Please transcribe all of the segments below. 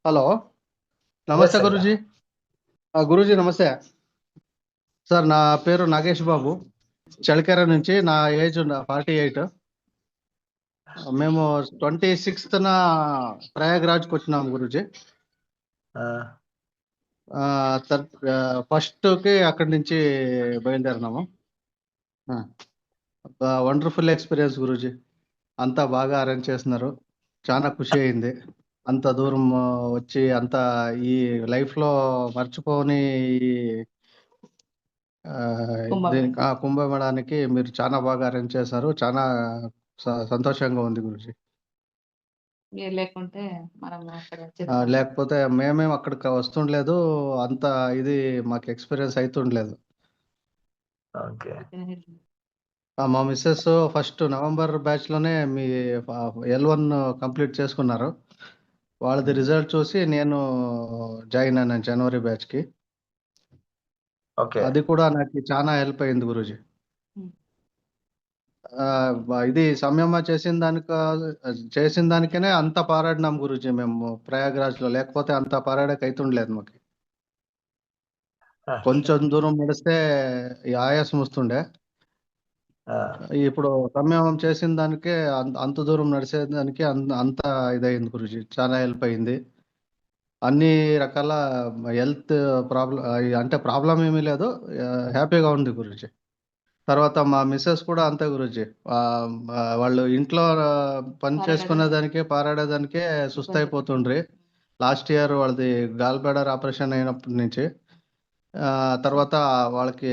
Hello. నమస్తే అయ్యా. గురూజీ. గురూజీ నమస్తే. సార్ నా పేరు నాగేష్ బాబు, చలికెర నుంచి. నా ఏజ్ 48. మేము 26న ప్రయాగ్రాజ్కి వచ్చినాము గురూజీ. ఆ, ఫస్ట్కి అక్కడి నుంచి బయలుదేరినాము. Wonderful experience Guruji. అంతా బాగా అరేంజ్ చేస్తున్నారు. చాలా ఖుషి అయింది. అంత దూరం వచ్చి అంత ఈ లైఫ్లో మర్చిపోని కుంభమేళానికి మీరు చాలా బాగా అరేంజ్ చేశారు. చాలా సంతోషంగా ఉంది గురూజీ. మీరు లేకుంటే మనం అక్కడ లేకపోతే మేమేం అక్కడికి వస్తుండలేదు. అంత ఇది మాకు ఎక్స్పీరియన్స్ అవుతుండలేదు. ఓకే. మా మిస్సెస్ ఫస్ట్ నవంబర్ బ్యాచ్లోనే మీ L1 కంప్లీట్ చేసుకున్నారు. వాళ్ళది రిజల్ట్ చూసి నేను జాయిన్ అయినాను జనవరి బ్యాచ్కి. ఓకే. అది కూడా నాకు చాలా హెల్ప్ అయింది గురూజీ. ఇది సంయమ చేసిన దానికనే అంత పారాడినాం గురూజీ మేము ప్రయాగ్రాజ్లో. లేకపోతే అంత పారాడక అవుతుండలేదు మాకు. కొంచెం దూరం నడిస్తే ఈ ఆయాసం వస్తుండే. ఇప్పుడు సంయమం చేసిన దానికే అంత దూరం నడిచేదానికి అంత ఇదయింది గురూజీ. చాలా హెల్ప్ అయింది. అన్ని రకాల హెల్త్ ప్రాబ్లం అంటే ప్రాబ్లం ఏమీ లేదు. హ్యాపీగా ఉంది గురూజీ. తర్వాత మా మిస్సెస్ కూడా అంతే గురూజీ. వాళ్ళు ఇంట్లో పని చేసుకునే దానికే పారాడేదానికే సుస్థ అయిపోతుండ్రి. లాస్ట్ ఇయర్ వాళ్ళది గాల్ బ్లాడర్ ఆపరేషన్ అయినప్పటి నుంచి తర్వాత వాళ్ళకి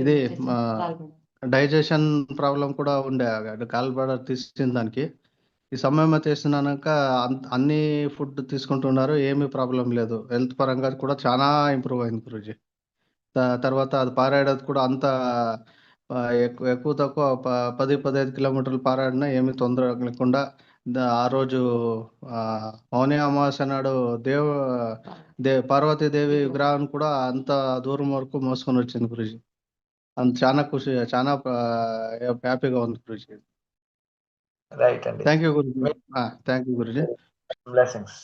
ఇది డైజెషన్ ప్రాబ్లం కూడా ఉండే. గాల్ బ్లాడర్ తీసిన దానికి ఈ సమయం చేసినాక అన్ని ఫుడ్ తీసుకుంటున్నారు. ఏమీ ప్రాబ్లం లేదు. హెల్త్ పరంగా కూడా చాలా ఇంప్రూవ్ అయింది గురూజీ. తర్వాత అది పారాడేది కూడా అంత ఎక్కువ తక్కువ 10-15 కిలోమీటర్లు పారాడినా ఏమీ తొందర లేకుండా ఆ రోజు మౌని అమావాస్య నాడు పార్వతీదేవి విగ్రహాన్ని కూడా అంత దూరం వరకు మోసుకొని వచ్చింది గురూజీ. చాలా ఖుషి, చాలా హ్యాపీగా ఉంది గురూజీ. రైట్ అండి. Thank you Guruji. Thank you Guruji. Blessings.